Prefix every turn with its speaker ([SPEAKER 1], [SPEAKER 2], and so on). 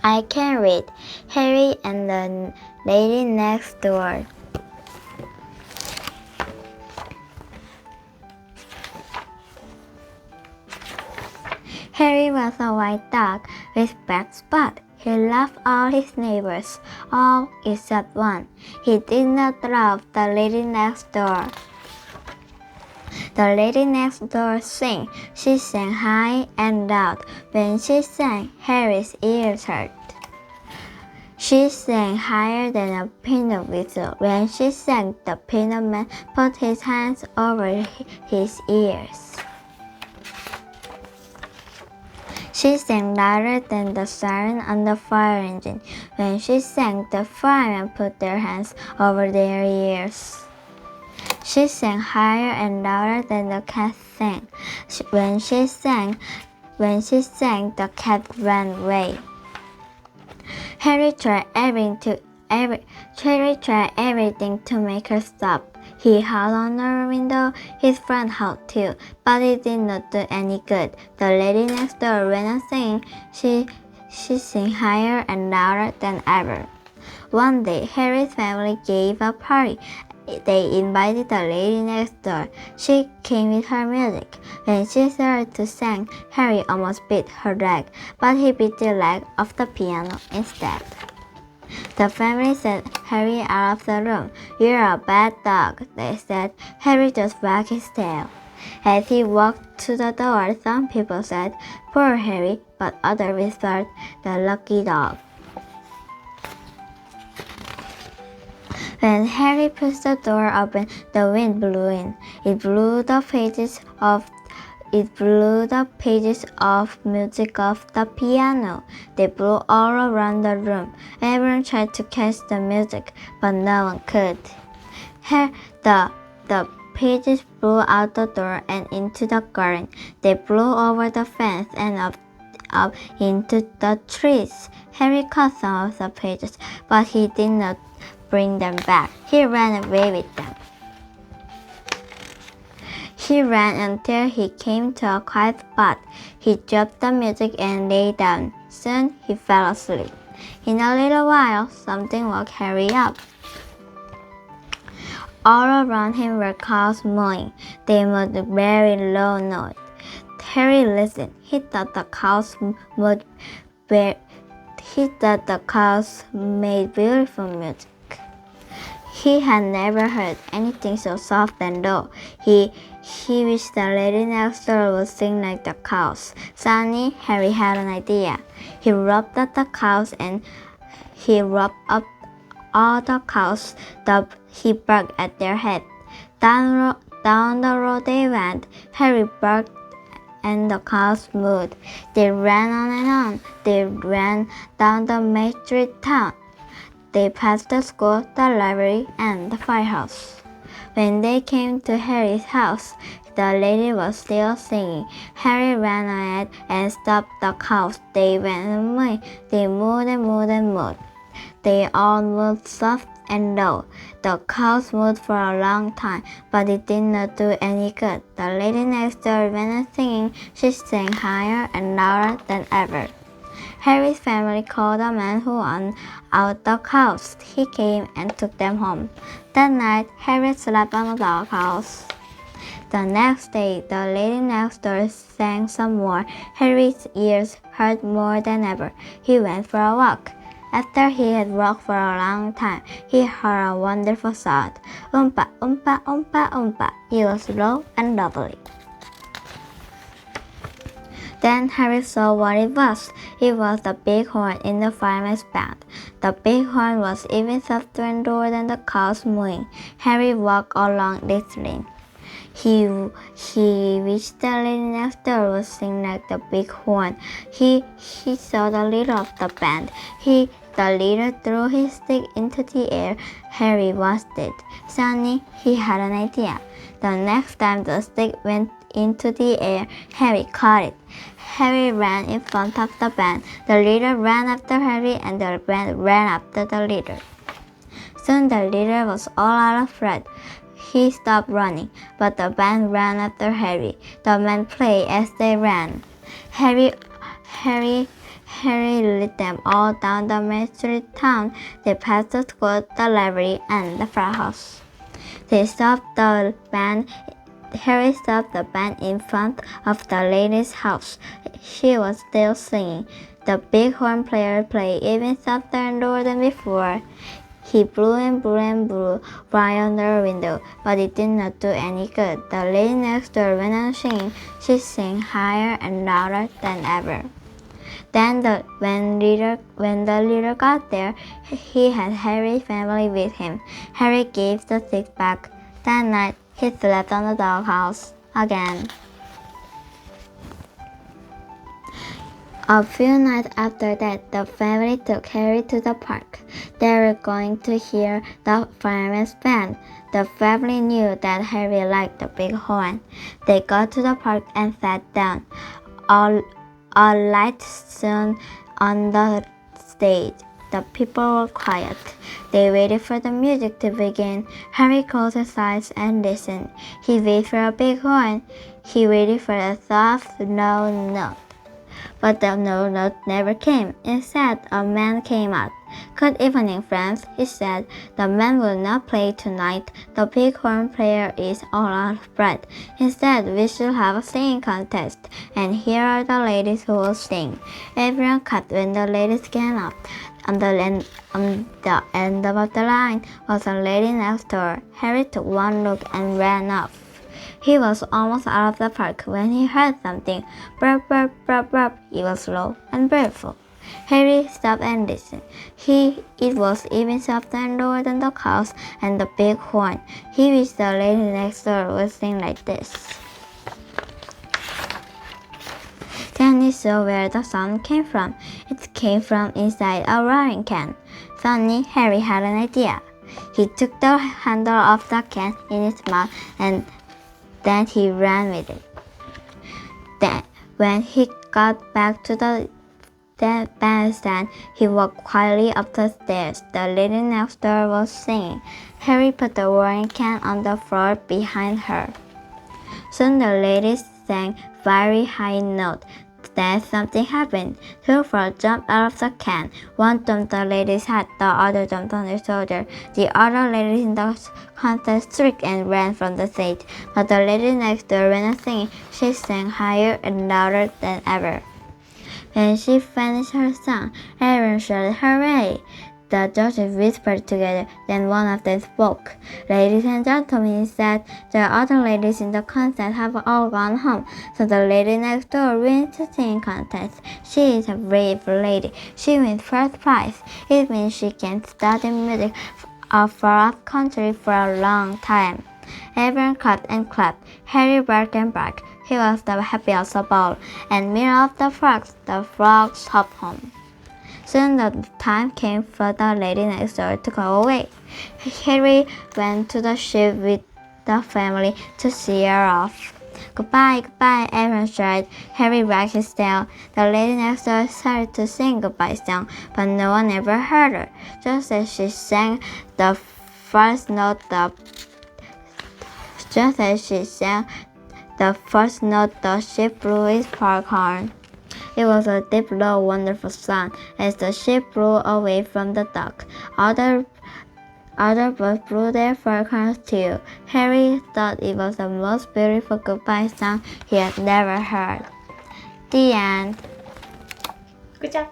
[SPEAKER 1] I can read. Harry and the lady next door. Harry was a white dog with black spots. He loved all his neighbors, all except one. He did not love the lady next door. The lady next door sang. She sang high and loud. When she sang, Harry's ears hurt. She sang higher than a peanut whistle. When she sang, the peanut man put his hands over his ears. She sang louder than the siren on the fire engine. When she sang, the firemen put their hands over their ears. She sang higher and louder than the cat sang. When she sang, the cat ran away. Harry tried everything to make her stop. He held on her window, his friend held too, but it did not do any good. The lady next door ran on singing. She sang higher and louder than ever. One day, Harry's family gave a party. They invited the lady next door. She came with her music. When she started to sing, Harry almost beat her leg, but he beat the leg of the piano instead. The family sent Harry out of the room. "You're a bad dog," they said. Harry just wagged his tail. As he walked to the door, some people said, "Poor Harry," but others whispered, "The lucky dog." When Harry pushed the door open, the wind blew in. It blew the pages of music off the piano. They blew all around the room. Everyone tried to catch the music, but no one could. The pages blew out the door and into the garden. They blew over the fence and up into the trees. Harry caught some of the pages, but he did not bring them back. He ran away with them. He ran until he came to a quiet spot. He dropped the music and lay down. Soon he fell asleep. In a little while, something woke Harry up. All around him were cows mooing. They moved a very low note. Harry listened. He thought the cows made beautiful music. He had never heard anything so soft and low. He wished the lady next door would sing like the cows. Suddenly, Harry had an idea. He robbed up the cows and he robbed up all the cows. He barked at their head. Down the road they went. Harry barked and the cows moved. They ran on and on. They ran down the main street town. They passed the school, the library, and the firehouse. When they came to Harry's house, the lady was still singing. Harry ran ahead and stopped the cows. They went away. They moved and moved and moved. They all moved soft and low. The cows moved for a long time, but it did not do any good. The lady next door went on singing. She sang higher and louder than ever. Harry's family called the man who owned out the cows. He came and took them home. That night, Harry slept on the doghouse. The next day, the lady next door sang some more. Harry's ears hurt more than ever. He went for a walk. After he had walked for a long time, he heard a wonderful sound. Oompa, oompa, oompa, oompa. It was low and lovely. Then Harry saw what it was. It was the big horn in the fireman's band. The big horn was even softer and lower than the cows mooing. Harry walked along listening. He wished the lady next door would sing like the big horn. He saw the leader of the band. The leader threw his stick into the air. Harry watched it. Suddenly, he had an idea. The next time the stick went into the air, Harry caught it. Harry ran in front of the band. The leader ran after Harry and the band ran after the leader. Soon the leader was all out of breath. He stopped running, but the band ran after Harry. The men played as they ran. Harry Harry led them all down the main street town. They passed the school, the library, and the frat house. They stopped the band. Harry stopped the band in front of the lady's house. She was still singing. The bighorn player played even softer and lower than before. He blew and blew and blew right under the window, but it did not do any good. The lady next door went on singing. She sang higher and louder than ever. Then when the leader got there, he had Harry's family with him. Harry gave the stick back. That night, he slept on the doghouse again. A few nights after that, the family took Harry to the park. They were going to hear the fireman's band. The family knew that Harry liked the bighorn. They got to the park and sat down. A light shone on the stage. The people were quiet. They waited for the music to begin. Harry closed his eyes and listened. He waited for a bighorn. He waited for a soft no note. But the no note never came. Instead, a man came out. "Good evening, friends," he said. "The man will not play tonight. The bighorn player is all out of breath. Instead, we should have a singing contest, and here are the ladies who will sing." Everyone clapped when the ladies came up. On the end of the line was a lady next door. Harry took one look and ran off. He was almost out of the park when he heard something. Burp, burp, burp, burp. It was low and beautiful. Harry stopped and listened. It was even softer and lower than the cows and the bighorn. He wished the lady next door would sing like this. Then he saw where the sound came from. It came from inside a watering can. Suddenly, Harry had an idea. He took the handle of the can in his mouth and then he ran with it. Then, when he got back to the bandstand, he walked quietly up the stairs. The lady next door was singing. Harry put the watering can on the floor behind her. Soon the lady sang a very high note. Then something happened. Two frogs jumped out of the can. One jumped on the lady's head, the other jumped on her shoulder. The other ladies in the contest shrieked and ran from the stage. But the lady next door went on singing. She sang higher and louder than ever. When she finished her song, everyone shouted, "Hooray!" The judges whispered together. Then one of them spoke. "Ladies and gentlemen," he said, "the other ladies in the contest have all gone home, so the lady next door wins the singing contest. She is a brave lady. She wins first prize. It means she can study music far off country for a long time." Everyone clapped and clapped. Harry barked and barked. He was the happiest of all. And meanwhile the frogs hopped home. Soon the time came for the lady next door to go away. Harry went to the ship with the family to see her off. "Goodbye, goodbye," everyone shouted. Harry wagged his tail. The lady next door started to sing a goodbye song, but no one ever heard her. Just as she sang the first note, the ship blew its park horn. It was a deep, low, wonderful sound as the ship blew away from the dock. Other birds blew their park horns too. Harry thought it was the most beautiful goodbye song he had never heard. The end.
[SPEAKER 2] Good job.